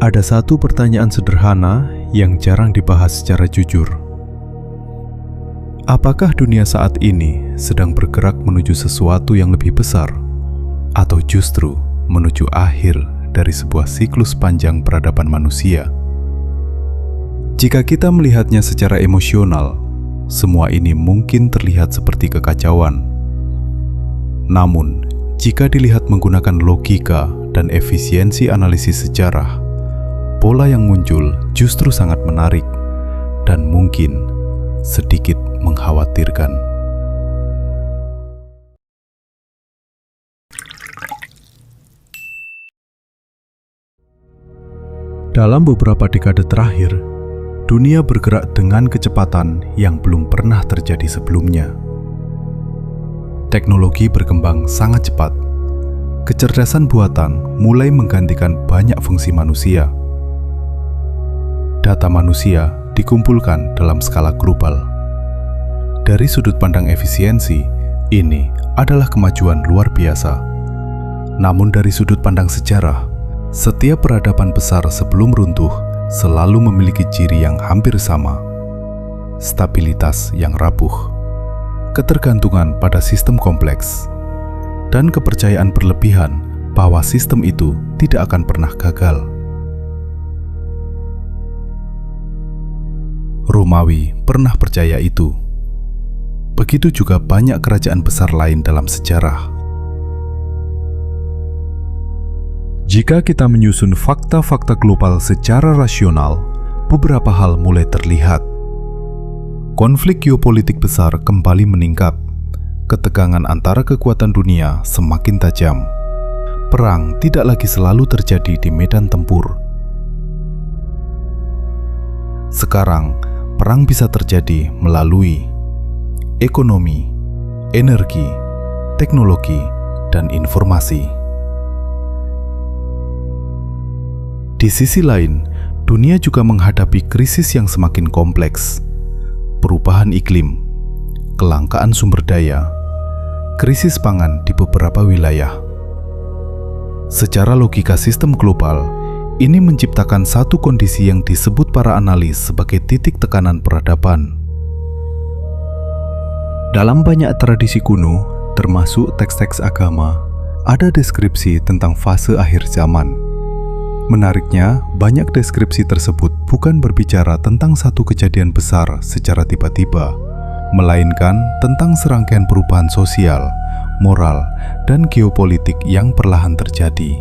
Ada satu pertanyaan sederhana yang jarang dibahas secara jujur. Apakah dunia saat ini sedang bergerak menuju sesuatu yang lebih besar, atau justru menuju akhir dari sebuah siklus panjang peradaban manusia? Jika kita melihatnya secara emosional, semua ini mungkin terlihat seperti kekacauan. Namun, jika dilihat menggunakan logika dan efisiensi analisis sejarah, pola yang muncul justru sangat menarik dan mungkin sedikit mengkhawatirkan. Dalam beberapa dekade terakhir, dunia bergerak dengan kecepatan yang belum pernah terjadi sebelumnya. Teknologi berkembang sangat cepat. Kecerdasan buatan mulai menggantikan banyak fungsi manusia. Data manusia dikumpulkan dalam skala global. Dari sudut pandang efisiensi, ini adalah kemajuan luar biasa. Namun dari sudut pandang sejarah, setiap peradaban besar sebelum runtuh selalu memiliki ciri yang hampir sama: stabilitas yang rapuh, ketergantungan pada sistem kompleks, dan kepercayaan berlebihan bahwa sistem itu tidak akan pernah gagal. Romawi pernah percaya itu. Begitu juga banyak kerajaan besar lain dalam sejarah. Jika kita menyusun fakta-fakta global secara rasional, beberapa hal mulai terlihat. Konflik geopolitik besar kembali meningkat. Ketegangan antara kekuatan dunia semakin tajam. Perang tidak lagi selalu terjadi di medan tempur. Sekarang, perang bisa terjadi melalui ekonomi, energi, teknologi, dan informasi. Di sisi lain, dunia juga menghadapi krisis yang semakin kompleks. Perubahan iklim, kelangkaan sumber daya, krisis pangan di beberapa wilayah. Secara logika sistem global, ini menciptakan satu kondisi yang disebut para analis sebagai titik tekanan peradaban. Dalam banyak tradisi kuno, termasuk teks-teks agama, ada deskripsi tentang fase akhir zaman. Menariknya, banyak deskripsi tersebut bukan berbicara tentang satu kejadian besar secara tiba-tiba, melainkan tentang serangkaian perubahan sosial, moral, dan geopolitik yang perlahan terjadi.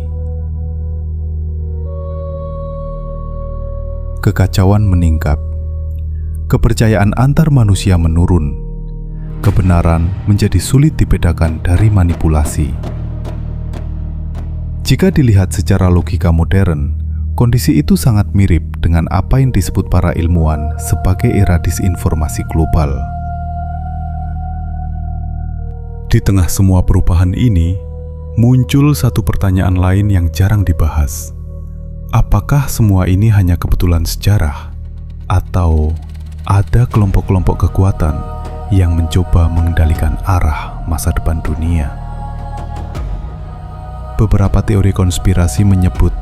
Kekacauan meningkat. Kepercayaan antar manusia menurun. Kebenaran menjadi sulit dibedakan dari manipulasi. Jika dilihat secara logika modern, kondisi itu sangat mirip dengan apa yang disebut para ilmuwan sebagai era disinformasi global. Di tengah semua perubahan ini, muncul satu pertanyaan lain yang jarang dibahas. Apakah semua ini hanya kebetulan sejarah? Atau ada kelompok-kelompok kekuatan yang mencoba mengendalikan arah masa depan dunia? Beberapa teori konspirasi menyebut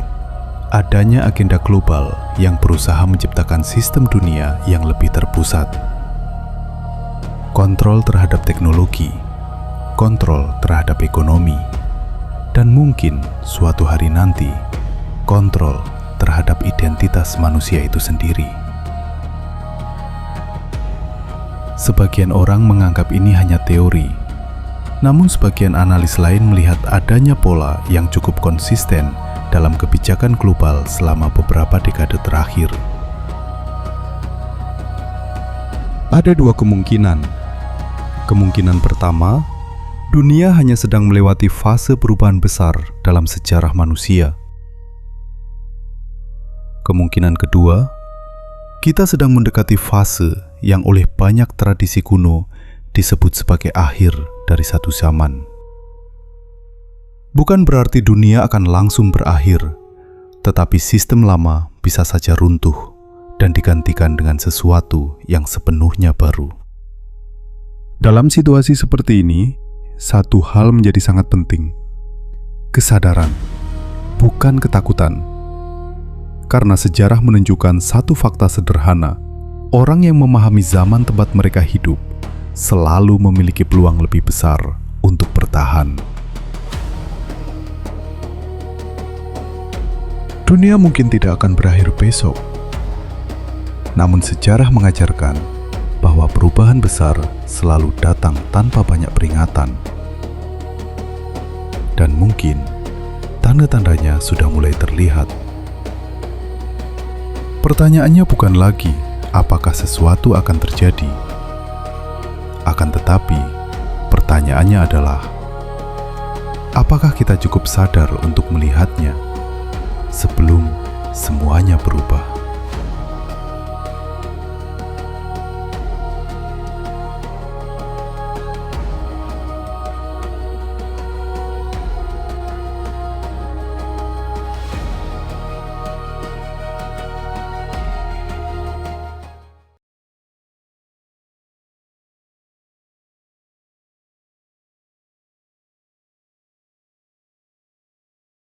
adanya agenda global yang berusaha menciptakan sistem dunia yang lebih terpusat. Kontrol terhadap teknologi, kontrol terhadap ekonomi, dan mungkin suatu hari nanti, kontrol terhadap identitas manusia itu sendiri. Sebagian orang menganggap ini hanya teori, namun sebagian analis lain melihat adanya pola yang cukup konsisten dalam kebijakan global selama beberapa dekade terakhir. Ada dua kemungkinan. Kemungkinan pertama, dunia hanya sedang melewati fase perubahan besar dalam sejarah manusia. Kemungkinan kedua, kita sedang mendekati fase yang oleh banyak tradisi kuno disebut sebagai akhir dari satu zaman. Bukan berarti dunia akan langsung berakhir, tetapi sistem lama bisa saja runtuh dan digantikan dengan sesuatu yang sepenuhnya baru. Dalam situasi seperti ini, satu hal menjadi sangat penting. Kesadaran, bukan ketakutan. Karena sejarah menunjukkan satu fakta sederhana, orang yang memahami zaman tempat mereka hidup selalu memiliki peluang lebih besar untuk bertahan. Dunia mungkin tidak akan berakhir besok, namun sejarah mengajarkan bahwa perubahan besar selalu datang tanpa banyak peringatan. Dan mungkin tanda-tandanya sudah mulai terlihat. Pertanyaannya bukan lagi apakah sesuatu akan terjadi. Akan tetapi, pertanyaannya adalah apakah kita cukup sadar untuk melihatnya sebelum semuanya berubah?